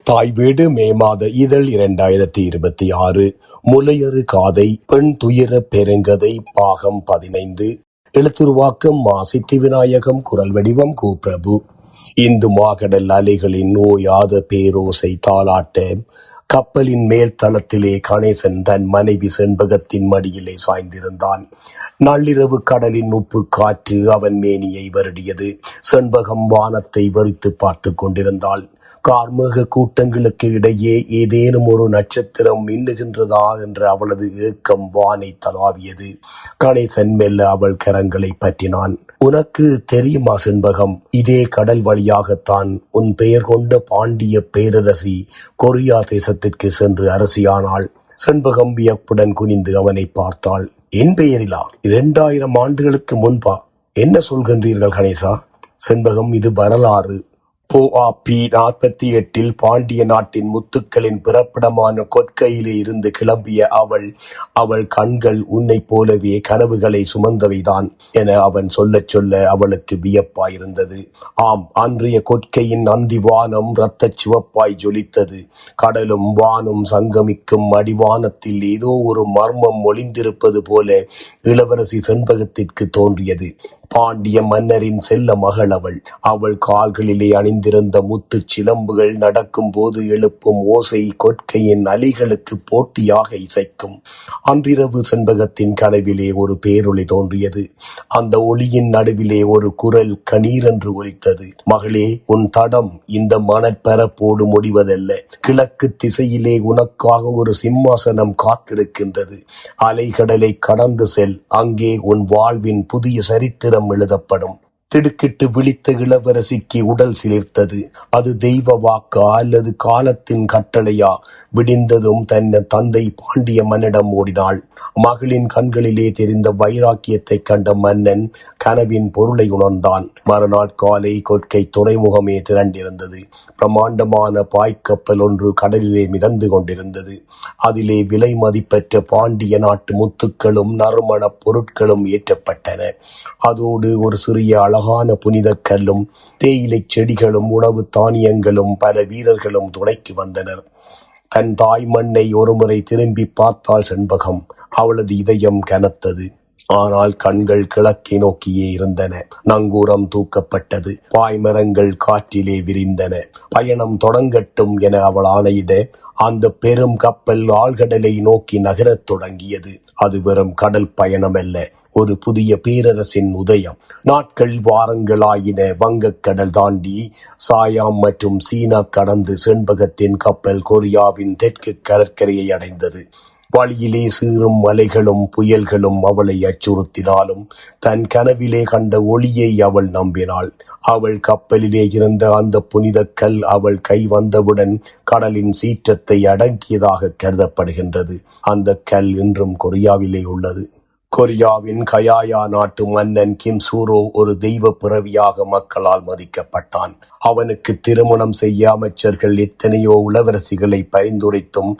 தாய் வீடு மே மாத இதழ் 2026 முலையறு காதை பெண் துயர பெருங்கதை பாகம் 15. எழுத்துருவாக்கம் மா சித்தி விநாயகம். குரல் வடிவம் கு பிரபு. இந்து மாகடல் அலைகளின் ஓயாத பேரோசை தாளாட்ட கப்பலின் மேல் தளத்திலே கணேசன் தன் மனைவி செண்பகத்தின் மடியிலே சாய்ந்திருந்தான். நள்ளிரவு கடலின் உப்பு காற்று அவன் மேனியை வருடியது. செண்பகம் வானத்தை வெறித்து பார்த்து கொண்டிருந்தாள். கார்மேக கூட்டங்களுக்கு இடையே ஏதேனும் ஒரு நட்சத்திரம் மின்னுகின்றதா என்ற அவளது ஏக்கம் வானை தளாவியது. கணேசன் மெல்ல அவள் கரங்களை பற்றினான். உனக்கு தெரியுமா செண்பகம், இதே கடல் வழியாகத்தான் உன் பெயர் கொண்ட பாண்டிய பேரரசி கொரியா தேசத்திற்கு சென்று அரசியானாள். செண்பகம் வியப்புடன் குனிந்து அவனை பார்த்தாள். என் பெயரிலா? 2000 ஆண்டுகளுக்கு முன்பா? என்ன சொல்கின்றீர்கள் கணேசா? செண்பகம், இது வரலாறு. POP 48 பாண்டிய நாட்டின் முத்துக்களின் பிறப்பிடமான கொற்கையிலே இருந்து கிளம்பிய அவள் கண்கள் உன்னை போலவே கனவுகளை சுமந்தவைதான் என அவன் சொல்லச் சொல்ல அவளுக்கு வியப்பாயிருந்தது. ஆம், அன்றைய கொற்கையின் அந்தி வானம் இரத்த சிவப்பாய் ஜொலித்தது. கடலும் வானும் சங்கமிக்கும் அடிவானத்தில் ஏதோ ஒரு மர்மம் ஒளிந்திருப்பது போல இளவரசி செண்பகத்திற்கு தோன்றியது. பாண்டிய மன்னரின் செல்ல மகள் அவள் கால்களிலே அணிந்திருந்த முத்து சிலம்புகள் நடக்கும் போது எழுப்பும் ஓசை கொற்கையின் அலைகளுக்கு போட்டியாக இசைக்கும். அன்றிரவு செண்பகத்தின் கனவிலே ஒரு பேரொளி தோன்றியது. அந்த ஒளியின் நடுவிலே ஒரு குரல் கணீரென்று ஒலித்தது. மகளே, உன் தடம் இந்த மணற்பரப்போடு முடிவதல்ல. கிழக்கு திசையிலே உனக்காக ஒரு சிம்மாசனம் காத்திருக்கின்றது. அலைகடலை கடந்து செல். அங்கே உன் வாழ்வின் புதிய சரித்திரம் எழுதப்படும். திடுக்கிட்டு விழித்த இளவரசிக்கு உடல் சிலிர்த்தது. அது தெய்வ வாக்கா அல்லது காலத்தின் கட்டளையா? விடிந்ததும் தன் தந்தை பாண்டிய மன்னிடம் ஓடினாள். மகளின் கண்களிலே தெரிந்த வைராக்கியத்தை கண்ட மன்னன் கனவின் பொருளை உணர்ந்தான். மறுநாள் காலை கொற்கை துறைமுகமே திரண்டிருந்தது. பிரமாண்டமான பாய்க்கப்பல் ஒன்று கடலிலே மிதந்து கொண்டிருந்தது. அதிலே விலை மதிப்பெற்ற பாண்டிய நாட்டு முத்துக்களும் நறுமண பொருட்களும் ஏற்றப்பட்டன. அதோடு ஒரு சிறிய அழகான புனித கல்லும் தேயிலை செடிகளும் உணவு தானியங்களும் பல வீரர்களும் துணைக்கு வந்தனர். தன் தாய் மண்ணை ஒருமுறை திரும்பி பார்த்தாள் செண்பகம். அவளது இதயம் கனத்தது. ஆனால் கண்கள் கிழக்கை நோக்கியே இருந்தன. நங்கூரம் தூக்கப்பட்டது. பாய்மரங்கள் காற்றிலே விரிந்தன. பயணம் தொடங்கட்டும் என அவள் ஆணையிட அந்த பெரும் கப்பல் ஆழ்கடலை நோக்கி நகரத் தொடங்கியது. அது வெறும் கடல் பயணம் அல்ல, ஒரு புதிய பேரரசின் உதயம். நாட்கள் வாரங்களாயின. வங்கக்கடல் தாண்டி சாயாம் மற்றும் சீனா கடந்து செண்பகத்தின் கப்பல் கொரியாவின் தெற்கு கடற்கரையை அடைந்தது. வழியிலே சீறும் மலைகளும் புயல்களும் அவளை அச்சுறுத்தினாலும் தன் கனவிலே கண்ட ஒளியை அவள் நம்பினாள். அவள் கப்பலிலே இருந்த அந்த புனித கல் அவள் கை வந்தவுடன் கடலின் சீற்றத்தை அடங்கியதாக கருதப்படுகின்றது. அந்த கல் இன்றும் கொரியாவிலே உள்ளது. கொரியாவின் கயாயா நாட்டு மன்னன் கிம் சூரோ ஒரு தெய்வ பிறவியாக மக்களால் மதிக்கப்பட்டான். அவனுக்கு திருமணம் செய்ய அமைச்சர்கள் எத்தனையோ இளவரசிகளை பரிந்துரைத்தும்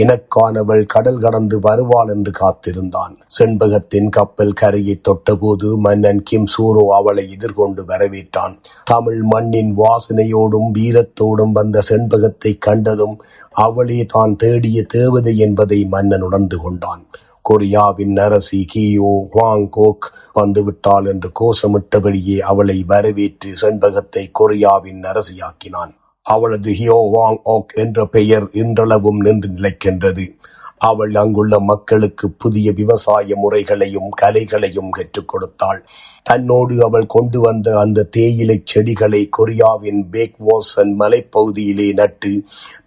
எனக்கானவள் கடல் கடந்து வருவாள் என்று காத்திருந்தான். செண்பகத்தின் கப்பல் கரையை தொட்டபோது மன்னன் கிம் சூரோ அவளை எதிர்கொண்டு வரவேற்றான். தமிழ் மண்ணின் வாசனையோடும் வீரத்தோடும் வந்த செண்பகத்தை கண்டதும் அவளே தான் தேடிய தேவதை என்பதை மன்னன் உணர்ந்து கொண்டான். கொரியாவின் அரசி கியோ ஹுவாங் கோக் வந்துவிட்டாள் என்று கோஷமிட்டபடியே அவளை வரவேற்று செண்பகத்தை கொரியாவின் அரசியாக்கினான். அவளது ஹியோ வாங் ஓக் என்ற பெயர் இன்றளவும் நின்று நிலைக்கின்றது. அவள் அங்குள்ள மக்களுக்கு புதிய விவசாய முறைகளையும் கலைகளையும் கற்றுக் கொடுத்தாள். தன்னோடு அவள் கொண்டு வந்த அந்த தேயிலை செடிகளை கொரியாவின் பேக்வாசன் மலைப்பகுதியிலே நட்டு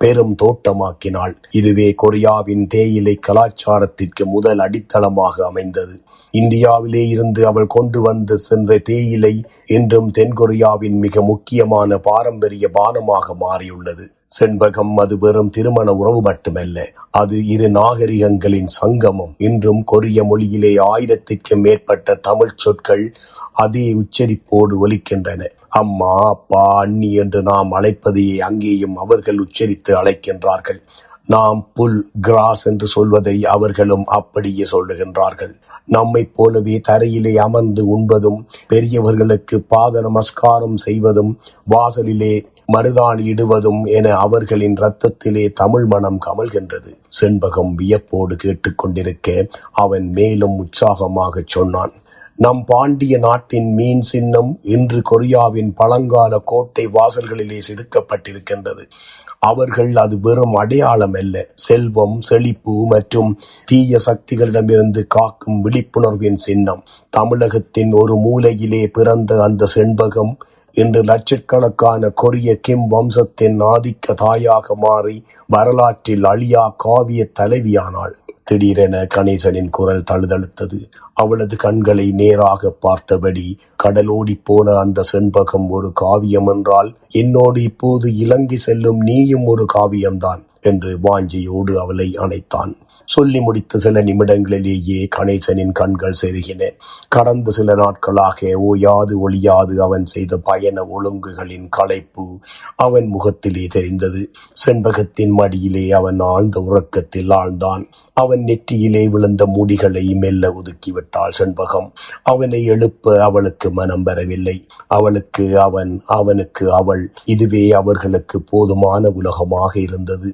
பெரும் தோட்டமாக்கினாள். இதுவே கொரியாவின் தேயிலை கலாச்சாரத்திற்கு முதல் அடித்தளமாக அமைந்தது. இந்தியாவிலே இருந்து அவள் கொண்டு வந்து சென்ற தேயிலை இன்றும் தென்கொரியாவின் மிக முக்கியமான பாரம்பரிய பானமாக மாறியுள்ளது. செண்பகம், அது வெறும் திருமண உறவு மட்டுமல்ல, அது இரு நாகரிகங்களின் சங்கமம். இன்றும் கொரிய மொழியிலே 1000க்கும் மேற்பட்ட தமிழ் சொற்கள் அதே உச்சரிப்போடு ஒலிக்கின்றன. அம்மா, அப்பா, அண்ணி என்று நாம் அழைப்பதையே அங்கேயும் அவர்கள் உச்சரித்து அழைக்கின்றார்கள். நாம் புல் கிராஸ் என்று சொல்வதை அவர்களும் அப்படியே சொல்லுகின்றார்கள். நம்மை போலவே தரையிலே அமர்ந்து உண்பதும் பெரியவர்களுக்கு பாத நமஸ்காரம் செய்வதும் வாசலிலே மருதாணி இடுவதும் என அவர்களின் இரத்தத்திலே தமிழ் மனம் கமல்கின்றது. செண்பகம் வியப்போடு கேட்டுக்கொண்டிருக்க அவன் மேலும் உற்சாகமாக சொன்னான். நம் பாண்டிய நாட்டின் மீன் சின்னம் இன்று கொரியாவின் பழங்கால கோட்டை வாசல்களிலே செதுக்கப்பட்டிருக்கின்றது. அவர்கள் அது வெறும் அடையாளம் அல்ல, செல்வம், செழிப்பு மற்றும் தீய சக்திகளிடமிருந்து காக்கும் விழிப்புணர்வின் சின்னம். தமிழகத்தின் ஒரு மூலையிலே பிறந்த அந்த செண்பகம் இன்று லட்சக்கணக்கான கொரிய கிம் வம்சத்தின் ஆதிக்க தாயாக மாறி வரலாற்றில் அழியா காவிய தலைவியானாள். திடீரென கணேசனின் குரல் தழுதழுத்தது. அவளது கண்களை நேராக பார்த்தபடி, கடலோடி போன அந்த செண்பகம் ஒரு காவியம் என்றால் என்னோடு இப்போது இலங்கை செல்லும் நீயும் ஒரு காவியம்தான் என்று வாஞ்சியோடு அவளை அணைத்தான். சொல்லி முடித்த சில நிமிடங்களிலேயே கணேசனின் கண்கள் செருகின. கடந்த சில நாட்களாக ஓயாது ஒளியாது அவன் செய்த பயண ஒழுங்குகளின் களைப்பு அவன் முகத்திலே தெரிந்தது. செண்பகத்தின் மடியிலே அவன் ஆழ்ந்த உறக்கத்தில் ஆழ்ந்தான். அவன் நெற்றியிலே விழுந்த முடிகளை மெல்ல ஒதுக்கிவிட்டாள் செண்பகம். அவனை எழுப்ப அவளுக்கு மனம் வரவில்லை. அவளுக்கு அவன், அவனுக்கு அவள், இதுவே அவர்களுக்கு போதுமான உலகமாக இருந்தது.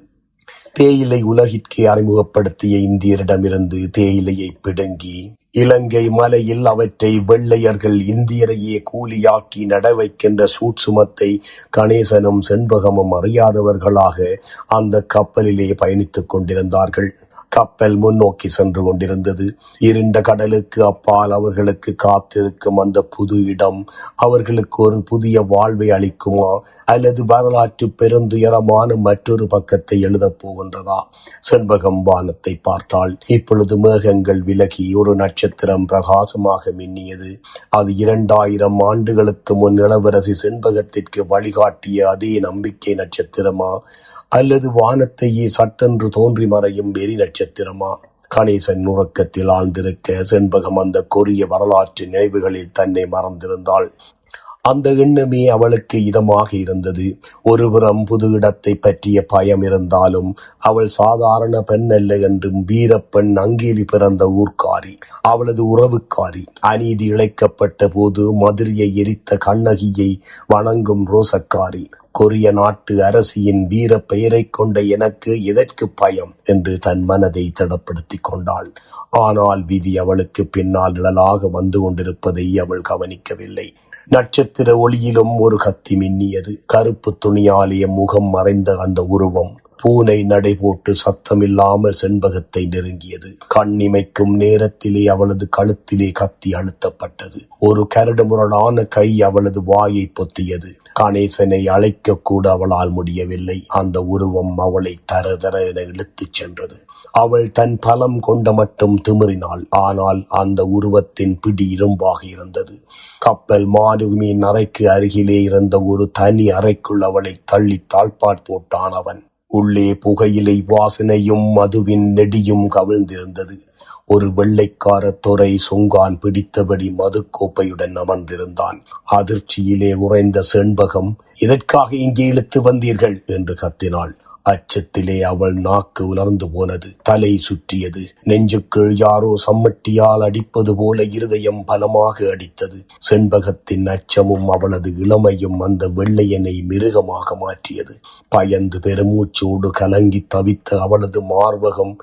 தேயிலை உலகிற்கு அறிமுகப்படுத்திய இந்தியரிடமிருந்து தேயிலையை பிடுங்கி இலங்கை மலையில் அவற்றை வெள்ளையர்கள் இந்தியரையே கூலியாக்கி நடவைக்கின்ற சூட்சுமத்தை கணேசனும் செண்பகமும் அறியாதவர்களாக அந்த கப்பலிலே பயணித்துக் கொண்டிருந்தார்கள். கப்பல் முன்னோக்கி சென்று கொண்டிருந்தது. இருண்ட கடலுக்கு அப்பால் அவர்களுக்கு காத்திருக்கும் அந்த புது இடம் அவர்களுக்கு ஒரு புதிய வாழ்வை அளிக்குமா, அல்லது வரலாற்று பெருந்துயரமான மற்றொரு பக்கத்தை எழுதப் போகின்றதா? செண்பகம் வானத்தை பார்த்தாள். இப்பொழுது மேகங்கள் விலகி ஒரு நட்சத்திரம் பிரகாசமாக மின்னியது. அது 2000 ஆண்டுகளுக்கு முன் இளவரசி செண்பகத்திற்கு வழிகாட்டிய அதே நம்பிக்கை நட்சத்திரமா, அல்லது வானத்தையே சட்டென்று தோன்றி மறையும் வெறி நட்சத்திரமா? கணேசன் உறக்கத்தில் ஆழ்ந்திருக்க செண்பகம் அந்த கொரிய வரலாற்று நினைவுகளில் தன்னை மறந்திருந்தாள். அந்த எண்ணமே அவளுக்கு இதமாக இருந்தது. ஒருபுறம் புது இடத்தை பற்றிய பயம் இருந்தாலும் அவள் சாதாரண பெண் அல்ல என்றும் வீரப்பெண் அங்கேலி பிறந்த ஊர்க்காரி, அவளது உறவுக்காரி, அநீதி இழைக்கப்பட்ட போது மதுரையை எரித்த கண்ணகியை வணங்கும் ரோசக்காரி, கொரிய நாட்டு அரசியின் வீர பெயரை கொண்ட எனக்கு எதற்கு பயம் என்று தன் மனதை திடப்படுத்தி கொண்டாள். ஆனால் விதி அவளுக்கு பின்னால் நிழலாக வந்து கொண்டிருப்பதை அவள் கவனிக்கவில்லை. நட்சத்திர ஒளியிலும் ஒரு கத்தி மின்னியது. கருப்பு துணியாலே முகம் மறைந்த அந்த உருவம் பூனை நடை போட்டு சத்தமில்லாமல் செண்பகத்தை நெருங்கியது. கண்ணிமைக்கும் நேரத்திலே அவளது கழுத்திலே கத்தி அழுத்தப்பட்டது. ஒரு கரடுமுரடான கை அவளது வாயை பொத்தியது. கணேசனை அழைக்க கூட அவளால் முடியவில்லை. அந்த உருவம் அவளை தர என இழுத்துச் சென்றது. அவள் தன் பலம் கொண்ட மட்டும் திமிறினாள். ஆனால் அந்த உருவத்தின் பிடி இரும்பாக இருந்தது. கப்பல் மாலுமியின் அறைக்கு அருகிலே இருந்த ஒரு தனி அறைக்குள் அவளை தள்ளி தாழ்பாட் போட்டான் அவன். உள்ளே புகையிலை வாசனையும் மதுவின் நெடியும் கவிழ்ந்திருந்தது. ஒரு வெள்ளைக்கார துறை சொங்கான் பிடித்தபடி மதுக்கோப்பையுடன் அமர்ந்திருந்தான். அதிர்ச்சியிலே உறைந்த செண்பகம், "இதற்காக இங்கே இழுத்து வந்தீர்கள்?" என்று கத்தினாள். அச்சத்திலே அவள் நாக்கு உலர்ந்து போனது. தலை சுற்றியது. நெஞ்சுக்குள் யாரோ சம்மட்டியால் அடிப்பது போல இருதயம் பலமாக அடித்தது. செண்பகத்தின் அச்சமும் அவளது இளமையும் அந்த வெள்ளையனை மிருகமாக மாற்றியது. பயந்து பெருமூச்சோடு கலங்கி தவித்த அவளது மார்பகம்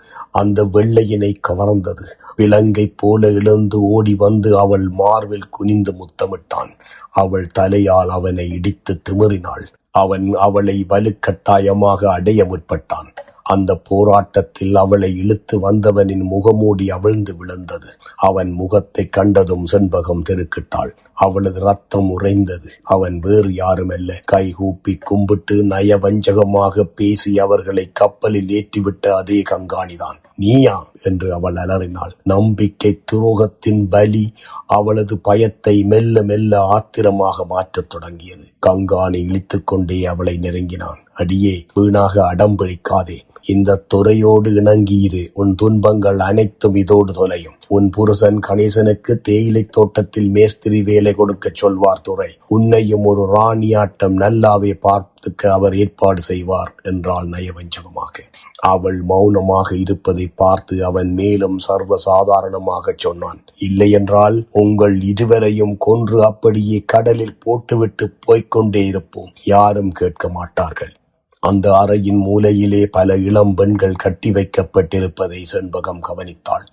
அந்த வெள்ளையனை கவர்ந்தது. விலங்கை போல எழுந்து ஓடி வந்து அவள் மார்பில் குனிந்து முத்தமிட்டான். அவள் தலையால் அவனை இடித்து திமிறினாள். அவன் அவளை வலுக்கட்டாயமாக அடைய முற்பட்டான். அந்த போராட்டத்தில் அவளை இழுத்து வந்தவனின் முகமூடி அவிழ்ந்து விழுந்தது. அவன் முகத்தை கண்டதும் செண்பகம் திடுக்கிட்டாள். அவளது ரத்தம் உறைந்தது. அவன் வேறு யாருமல்ல, கைகூப்பி கும்பிட்டு நயவஞ்சகமாக பேசி அவர்களை கப்பலில் ஏற்றிவிட்ட அதே கங்காணிதான். "நீயா?" என்று அவள் அலறினாள். நம்பிக்கை துரோகத்தின் வலி அவளது பயத்தை மெல்ல மெல்ல ஆத்திரமாக மாற்றத் தொடங்கியது. கங்காணி இழுத்துக் கொண்டே அவளை நெருங்கினான். "அடியே, வீணாக அடம் பிடிக்காதே. இந்த துறையோடு இணங்கியிரு, உன் துன்பங்கள் அனைத்தும் இதோடு தொலையும். உன் புருஷன் கணேசனுக்கு தேயிலை தோட்டத்தில் மேஸ்திரி வேலை கொடுக்க சொல்வார் துரை. உன்னையும் ஒரு ராணியாட்டம் நல்லாவே பார்த்துக்க அவர் ஏற்பாடு செய்வார் என்றாள் நயவஞ்சகமாக. அவள் மௌனமாக இருப்பதை பார்த்து அவன் மேலும் சர்வசாதாரணமாக சொன்னான், இல்லையென்றால் உங்கள் இருவரையும் கொன்று அப்படியே கடலில் போட்டுவிட்டு போய்கொண்டே இருப்போம். யாரும் கேட்க மாட்டார்கள். அந்த அறையின் மூலையிலே பல இளம் பெண்கள் கட்டி வைக்கப்பட்டிருப்பதை செண்பகம் கவனித்தாள்.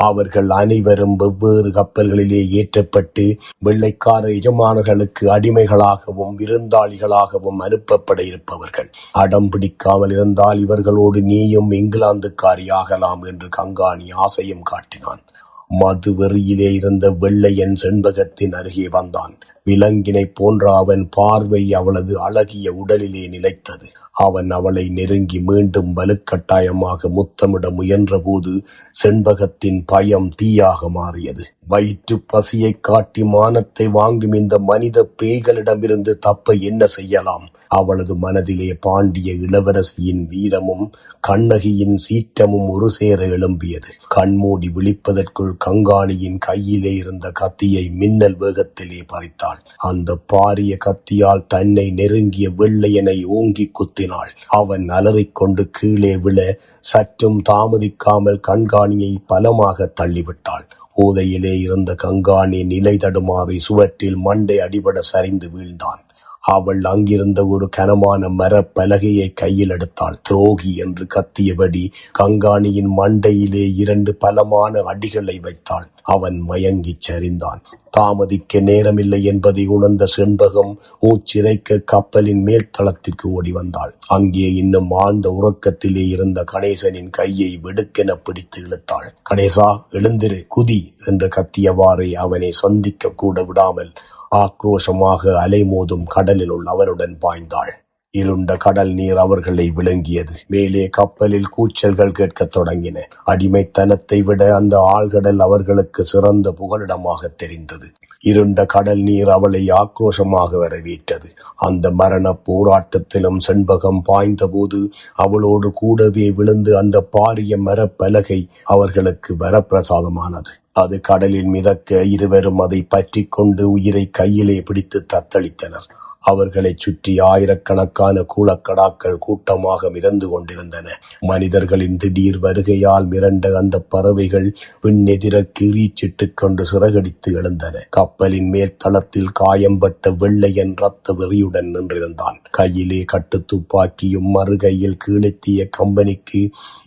அவர்கள் அனைவரும் வெவ்வேறு கப்பல்களிலே ஏற்றப்பட்டு வெள்ளைக்கார எஜமானர்களுக்கு அடிமைகளாகவும் விருந்தாளிகளாகவும் அனுப்பப்பட இருப்பவர்கள். அடம் பிடிக்காமல் இருந்தால் இவர்களோடு நீயும் இங்கிலாந்துக்காரி ஆகலாம் என்று கங்காணி ஆசையும் காட்டினான். மது வெறியிலே இருந்த வெள்ளையன் செண்பகத்தின் அருகே வந்தான். விலங்கினை போன்ற அவன் பார்வை அவளது அழகிய உடலிலே நிலைத்தது. அவன் அவளை நெருங்கி மீண்டும் வலுக்கட்டாயமாக முத்தமிட முயன்ற போது செண்பகத்தின் பயம் தீயாக மாறியது. வயிற்று பசியை காட்டி மானத்தை வாங்கும் இந்த மனித பேய்களிடமிருந்து தப்ப என்ன செய்யலாம்? அவளது மனதிலே பாண்டிய இளவரசியின் வீரமும் கண்ணகியின் சீற்றமும் ஒரு சேர எழும்பியது. கண்மூடி விழிப்பதற்குள் கங்காணியின் கையிலே இருந்த கத்தியை மின்னல் வேகத்திலே பறித்தாள். அந்த பாரிய கத்தியால் தன்னை நெருங்கிய வெள்ளையனை ஓங்கி குத்தினாள். அவன் அலறிக்கொண்டு கீழே விழ சற்றும் தாமதிக்காமல் கண்காணியை பலமாக தள்ளிவிட்டாள். ஓதையிலே இருந்த கங்காணி நிலை தடுமாறி சுவற்றில் மண்டை அடிபட சரிந்து வீழ்ந்தான். அவள் அங்கிருந்த ஒரு கனமான மரப்பலகையை கையில் எடுத்தாள். துரோகி என்று கத்தியபடி கங்காணியின் மண்டையிலே 2 பலமான அடிகளை வைத்தாள். அவன் மயங்கிச் சரிந்தான். தாமதிக்க நேரமில்லை என்பதை உணர்ந்த செண்பகம் மூச்சிறைக்க கப்பலின் மேல் தளத்திற்கு ஓடி வந்தாள். அங்கே இன்னும் ஆழ்ந்த உறக்கத்திலே இருந்த கணேசனின் கையை வெடுக்கென பிடித்து இழுத்தாள். கணேசா, எழுந்திரு, குதி என்று கத்தியவாறே அவனை சந்திக்க கூட விடாமல் ஆக்ரோஷமாக அலைமோதும் கடலினுள் அவனுடன் பாய்ந்தாள். இருண்ட கடல் நீர் அவர்களை விழுங்கியது. மேலே கப்பலில் கூச்சல்கள் கேட்கத் தொடங்கின. அடிமைத்தனத்தை விட அந்த ஆழ்கடல் அவர்களுக்கு சிறந்த புகலிடமாக தெரிந்தது. இருண்ட கடல் நீர் அவளை ஆக்ரோஷமாக வரவேற்றது. அந்த மரண போராட்டத்திலும் செண்பகம் பாய்ந்தபோது அவளோடு கூடவே விழுந்து அந்த பாரிய மரப்பலகை அவர்களுக்கு வரப்பிரசாதமானது. அது கடலில் மிதக்க இருவரும் அதை பற்றி கொண்டு உயிரை கையிலே பிடித்து தத்தளித்தனர். அவர்களைச் சுற்றி ஆயிரக்கணக்கான கூளக்கடாக்கள் கூட்டமாக மிதந்து கொண்டிருந்தன. மனிதர்களின் திடீர் வருகையால் மிரண்ட அந்த பறவைகள் விண்ணெதிர கீறீச்சிட்டுக் கொண்டு சிறகடித்து எழுந்தன. கப்பலின் மேல் தளத்தில் காயம்பட்ட வெள்ளையன் இரத்த வெறியுடன் நின்றிருந்தான். கையிலே கட்டு துப்பாக்கியும் மறுகையில் கீழெத்திய கம்பெனிக்கு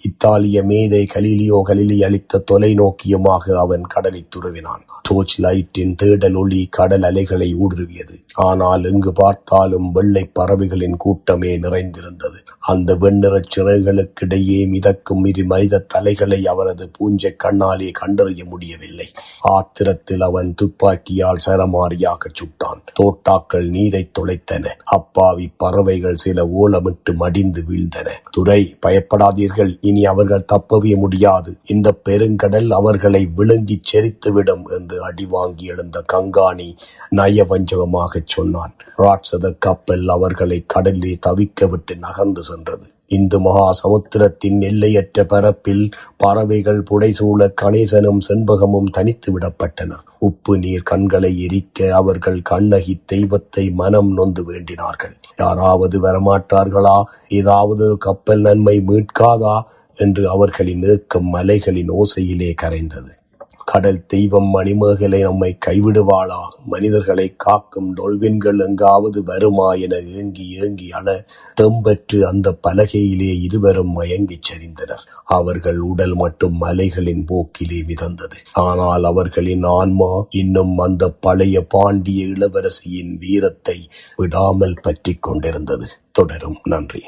இத்தாலிய மேதை கலீலியோ கலிலி அளித்த தொலைநோக்கியுமாக அவன் கடலில் துருவினான். டோர்ச் லைட்டின் தேடல் ஒளி கடல் அலைகளை ஊடுருவியது. ஆனால் எங்கு பார்த்தாலும் வெள்ளை பறவைகளின் கூட்டமே நிறைந்திருந்தது. அந்த வெண்ணிறச் சிறைகளுக்கிடையே மிதக்கும் இரு மனித தலைகளை அவரது பூஞ்சை கண்ணாலே கண்டறிய முடியவில்லை. ஆத்திரத்தில் அவன் துப்பாக்கியால் சரமாரியாக சுட்டான். தோட்டாக்கள் நீரை துளைத்தன. அப்பாவி பறவைகள் சில ஓலமிட்டு மடிந்து வீழ்ந்தன. துரை, பயப்படாதீர்கள், இனி அவர்கள் தப்பவே முடியாது. இந்த பெருங்கடல் அவர்களை விழுங்கிச் செரித்துவிடும் என்று அடிவாங்கி எழுந்த கங்காணி நயவஞ்சகமாகச் சொன்னான். ராட்சத கப்பல் அவர்களை கடலிலே தவிக்க விட்டு நகர்ந்து சென்றது. இந்து மகா சமுத்திரத்தின் எல்லையற்ற பரப்பில் பறவைகள் புடைசூழ கணேசனும் செண்பகமும் தனித்து விடப்பட்டனர். உப்பு நீர் கண்களை எரிக்க அவர்கள் கண்ணகி தெய்வத்தை மனம் நொந்து வேண்டினார்கள். யாராவது வரமாட்டார்களா? ஏதாவது கப்பல் நன்மை மீட்காதா என்று அவர்களின் ஏக்கம் மலைகளின் ஓசையிலே கரைந்தது. கடல் தெய்வம் மணிமேகலை நம்மை கைவிடுவாளா? மனிதர்களை காக்கும் டொல்பின்கள் எங்காவது வருமா என ஏங்கி ஏங்கி அழ தெம்பற்று அந்த பலகையிலே இருவரும் மயங்கிச் சரிந்தனர். அவர்கள் உடல் மட்டும் மலைகளின் போக்கிலே மிதந்தது. ஆனால் அவர்களின் ஆன்மா இன்னும் அந்த பழைய பாண்டிய இளவரசியின் வீரத்தை விடாமல் பற்றி கொண்டிருந்தது. தொடரும். நன்றி.